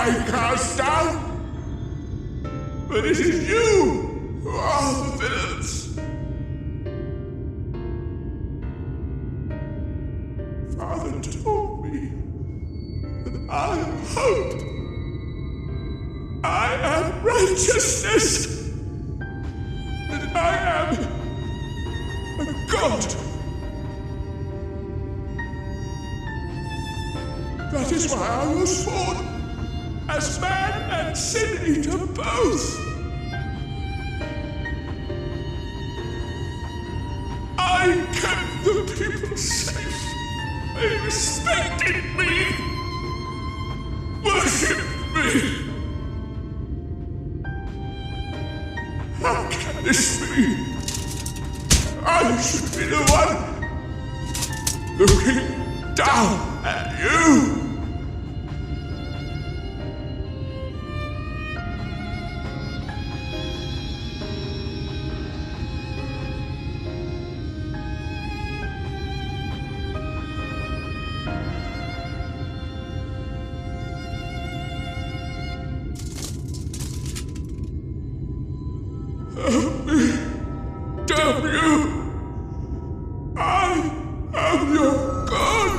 I cast down. But it is you who are the villains. Father told me that I am hope. I am righteousness. That I am a god. That is why I was born, as man and sin eater both. I kept the people safe. They respected me, worshipped me. How can this be? I should be the one looking down at you. Help me! Damn you! I am your God!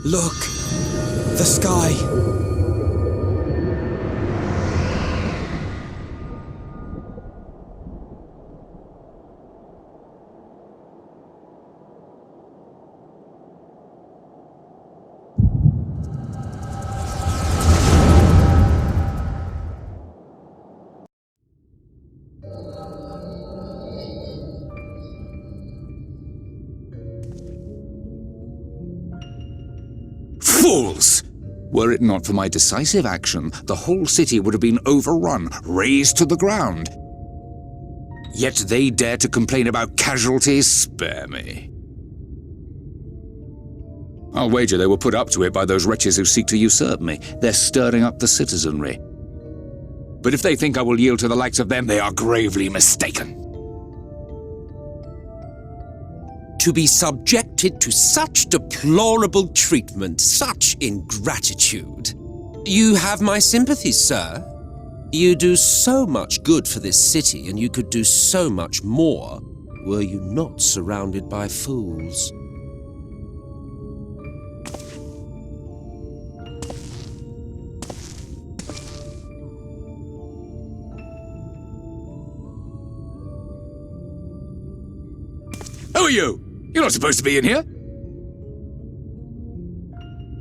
Look! The sky! Fools! Were it not for my decisive action, the whole city would have been overrun, razed to the ground. Yet they dare to complain about casualties? Spare me. I'll wager they were put up to it by those wretches who seek to usurp me. They're stirring up the citizenry. But if they think I will yield to the likes of them, they are gravely mistaken. To be subjected to such deplorable treatment, such ingratitude. You have my sympathy, sir. You do so much good for this city, and you could do so much more were you not surrounded by fools. Who are you? You're not supposed to be in here.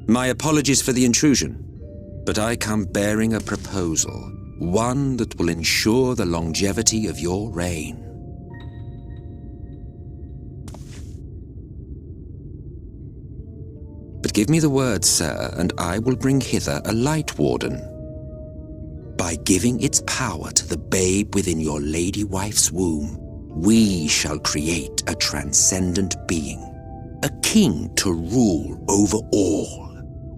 My apologies for the intrusion, but I come bearing a proposal, one that will ensure the longevity of your reign. But give me the word, sir, and I will bring hither a light warden. By giving its power to the babe within your lady wife's womb, we shall create a transcendent being, a king to rule over all.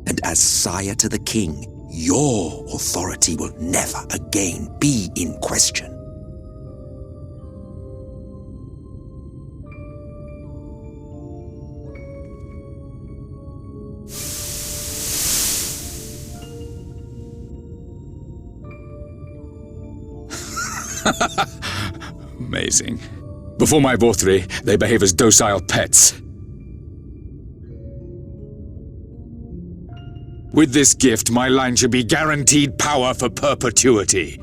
And as sire to the king, your authority will never again be in question. Amazing. Before my Vorthri, they behave as docile pets. With this gift, my line should be guaranteed power for perpetuity.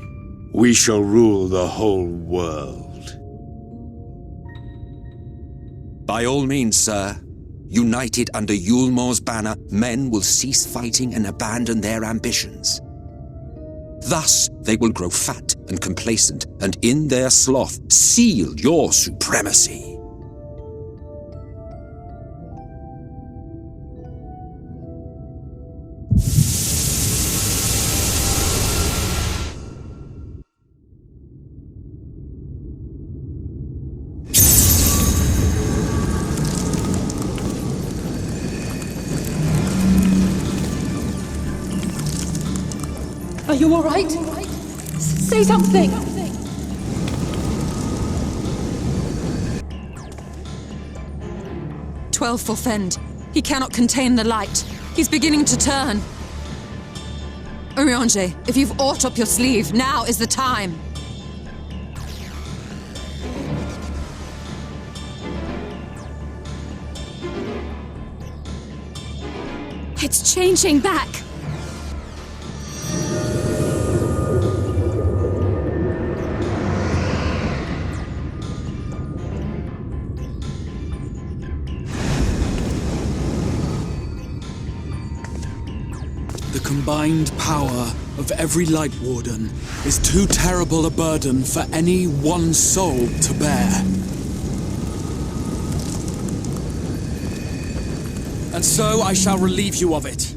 We shall rule the whole world. By all means, sir. United under Yulmor's banner, men will cease fighting and abandon their ambitions. Thus, they will grow fat and complacent, and in their sloth, seal your supremacy. Are you all right? Say something! 12 forfend. He cannot contain the light. He's beginning to turn. Urianger, if you've aught up your sleeve, now is the time. It's changing back! The combined power of every Light Warden is too terrible a burden for any one soul to bear. And so I shall relieve you of it.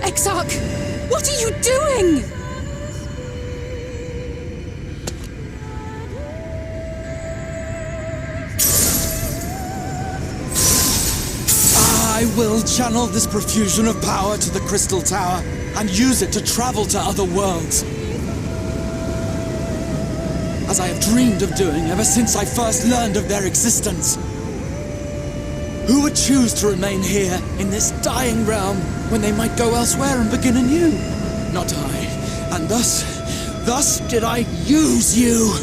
Exarch! What are you doing? I will channel this profusion of power to the Crystal Tower and use it to travel to other worlds. As I have dreamed of doing ever since I first learned of their existence. Who would choose to remain here in this dying realm when they might go elsewhere and begin anew? Not I. And thus did I use you.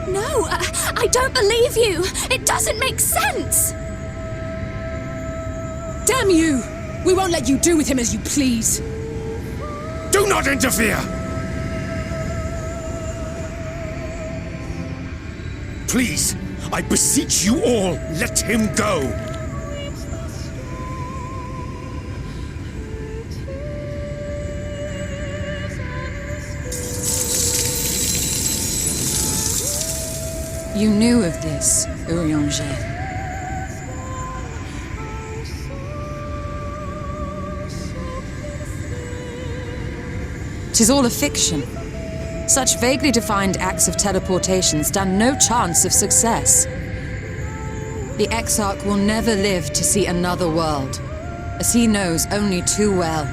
No, I don't believe you. It doesn't make sense. Damn you! We won't let you do with him as you please. Do not interfere! Please, I beseech you all, let him go! You knew of this, Urianger. "'Tis all a fiction. Such vaguely defined acts of teleportation stand no chance of success. The Exarch will never live to see another world, as he knows only too well.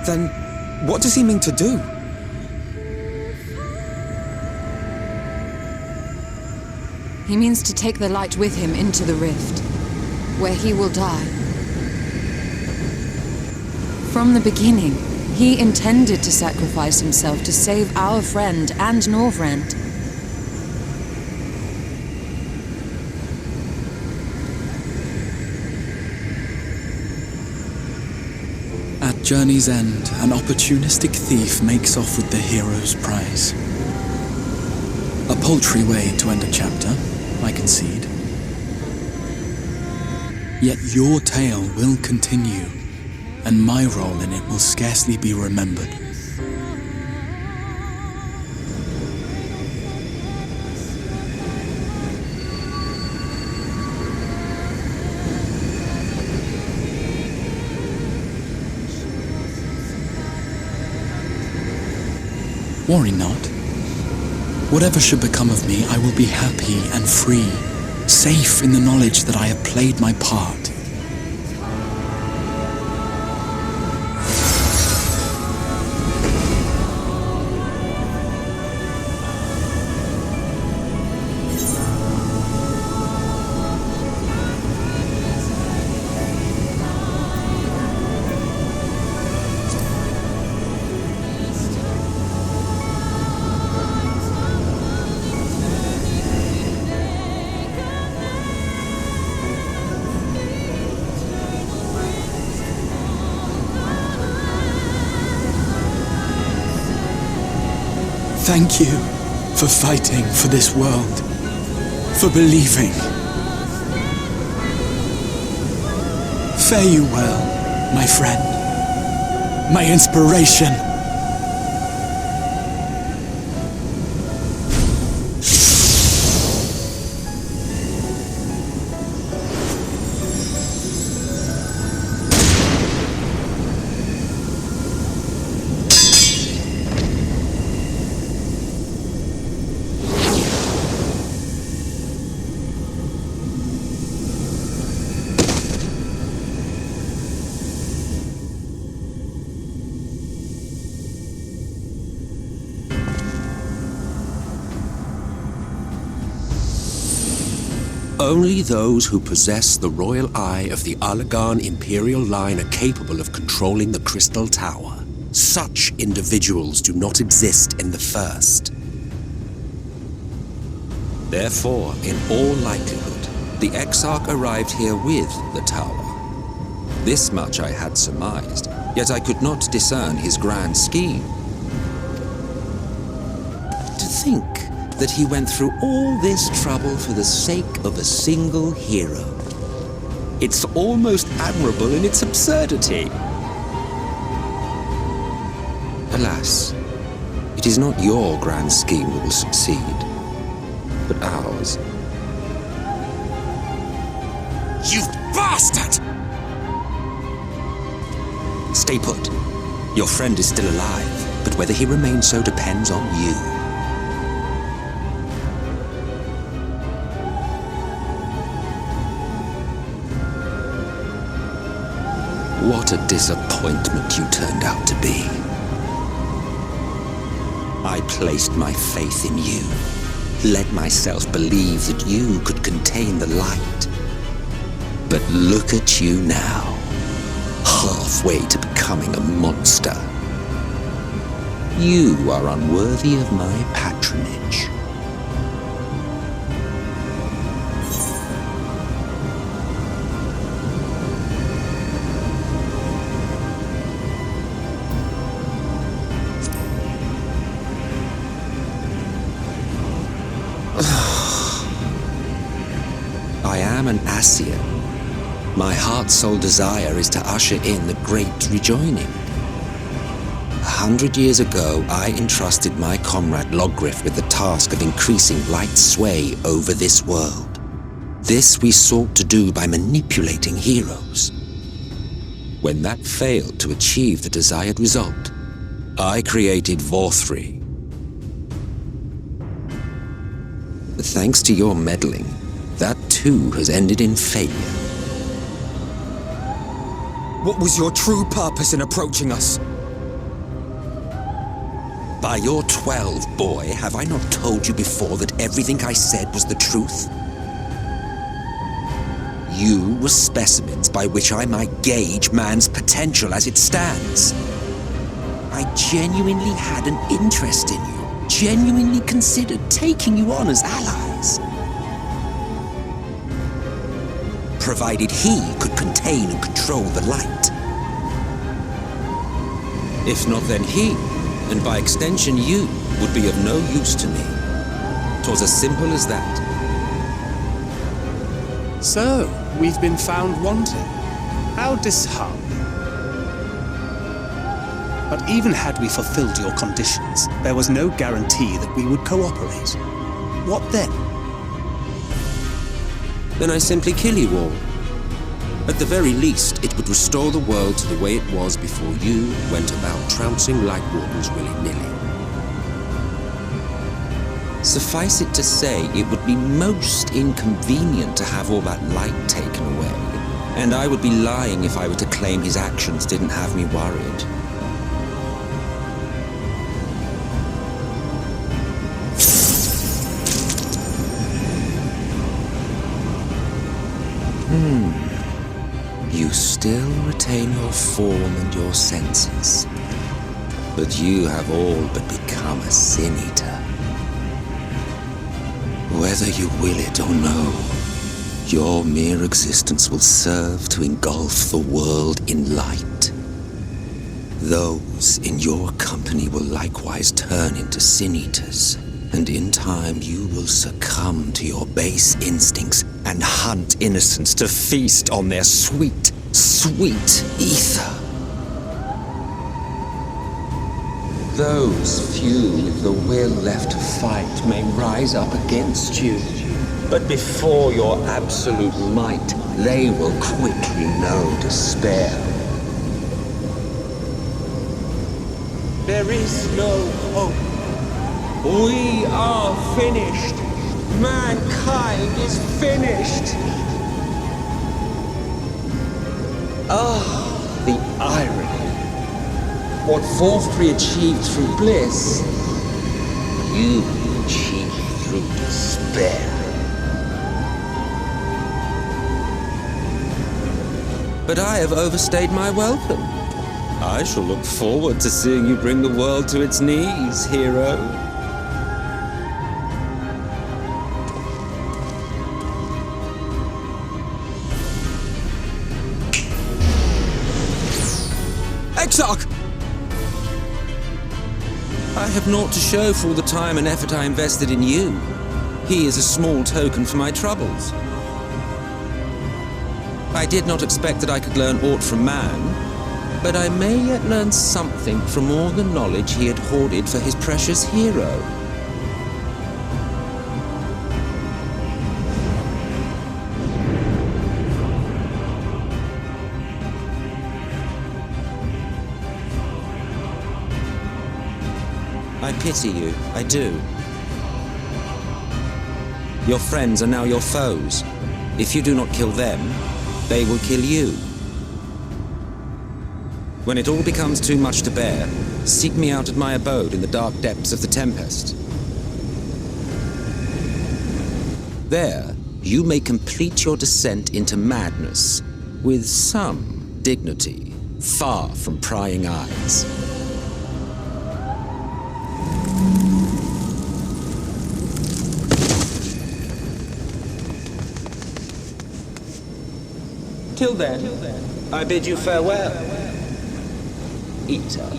Then, what does he mean to do? He means to take the light with him into the rift, where he will die. From the beginning, he intended to sacrifice himself to save our friend and Norvrend. At journey's end, an opportunistic thief makes off with the hero's prize. A paltry way to end a chapter, I concede. Yet your tale will continue, and my role in it will scarcely be remembered. Worry not. Whatever should become of me, I will be happy and free, safe in the knowledge that I have played my part. Thank you for fighting for this world, for believing. Fare you well, my friend, my inspiration. Only those who possess the royal eye of the Allagan Imperial line are capable of controlling the Crystal Tower. Such individuals do not exist in the First. Therefore, in all likelihood, the Exarch arrived here with the tower. This much I had surmised, yet I could not discern his grand scheme. To think that he went through all this trouble for the sake of a single hero. It's almost admirable in its absurdity. Alas, it is not your grand scheme that will succeed, but ours. You bastard! Stay put. Your friend is still alive, but whether he remains so depends on you. What a disappointment you turned out to be. I placed my faith in you, let myself believe that you could contain the light. But look at you now, halfway to becoming a monster. You are unworthy of my patronage. I am an Ascian. My heart's sole desire is to usher in the great rejoining. 100 years ago, I entrusted my comrade Logriff with the task of increasing light's sway over this world. This we sought to do by manipulating heroes. When that failed to achieve the desired result, I created Vorthri. Thanks to your meddling, that too has ended in failure. What was your true purpose in approaching us? By your 12, boy, have I not told you before that everything I said was the truth? You were specimens by which I might gauge man's potential as it stands. I genuinely had an interest in you, genuinely considered taking you on as allies. Provided he could contain and control the light. If not, then he, and by extension you, would be of no use to me. 'Twas as simple as that. So, we've been found wanting. How disheartening. But even had we fulfilled your conditions, there was no guarantee that we would cooperate. What then? Then I simply kill you all. At the very least, it would restore the world to the way it was before you went about trouncing Light Wardens willy-nilly. Suffice it to say, it would be most inconvenient to have all that light taken away, and I would be lying if I were to claim his actions didn't have me worried. You still retain your form and your senses, but you have all but become a sin-eater. Whether you will it or no, your mere existence will serve to engulf the world in light. Those in your company will likewise turn into sin-eaters, and in time you will succumb to your base instincts and hunt innocents to feast on their sweet, sweet ether. Those few with the will left to fight may rise up against you, but before your absolute might, they will quickly know despair. There is no hope. We are finished. Mankind is finished. Ah, the irony. What Vorfrey achieved through bliss, you achieved through despair. But I have overstayed my welcome. I shall look forward to seeing you bring the world to its knees, hero. Exarch! I have naught to show for all the time and effort I invested in you. He is a small token for my troubles. I did not expect that I could learn aught from man, but I may yet learn something from all the knowledge he had hoarded for his precious hero. I pity you, I do. Your friends are now your foes. If you do not kill them, they will kill you. When it all becomes too much to bear, seek me out at my abode in the dark depths of the Tempest. There, you may complete your descent into madness with some dignity, far from prying eyes. Till then, I bid you farewell, Eater.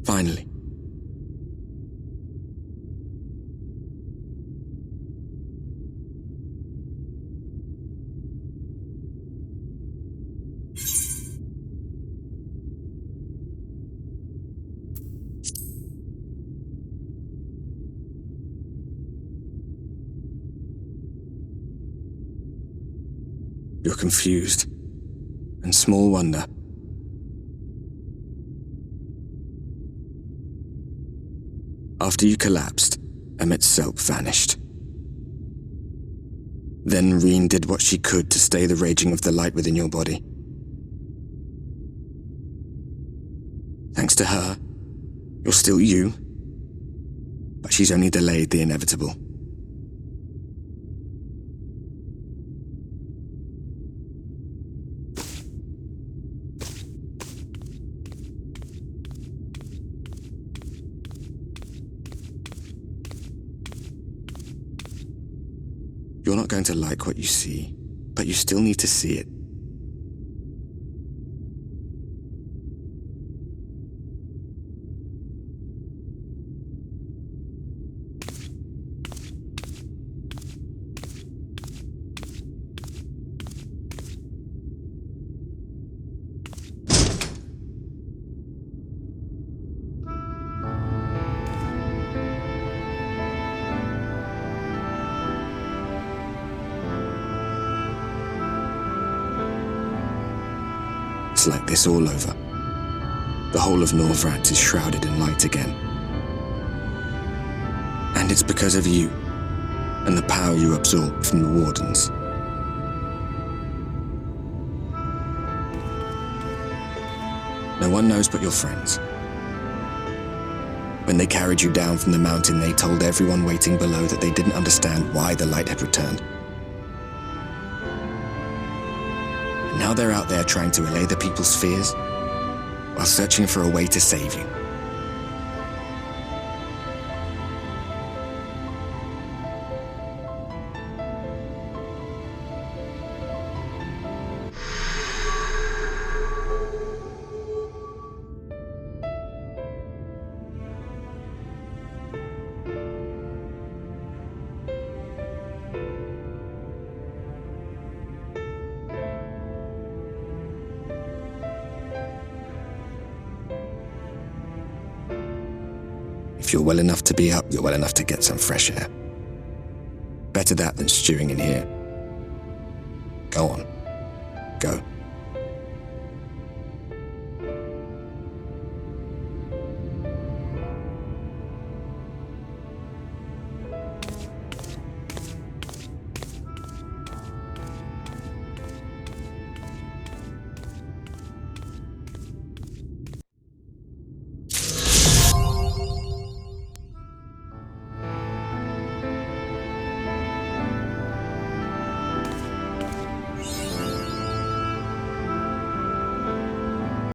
Finally. You're confused, and small wonder. After you collapsed, Emmet's self vanished. Then Reen did what she could to stay the raging of the light within your body. Thanks to her, you're still you, but she's only delayed the inevitable. You're not going to like what you see, but you still need to see it. It's like this all over. The whole of Norvrat is shrouded in light again. And it's because of you. and the power you absorb from the Wardens. No one knows but your friends. When they carried you down from the mountain, they told everyone waiting below that they didn't understand why the light had returned. And now they're out there trying to allay the people's fears while searching for a way to save you. If you're well enough to be up, you're well enough to get some fresh air. Better that than stewing in here. Go on. Go.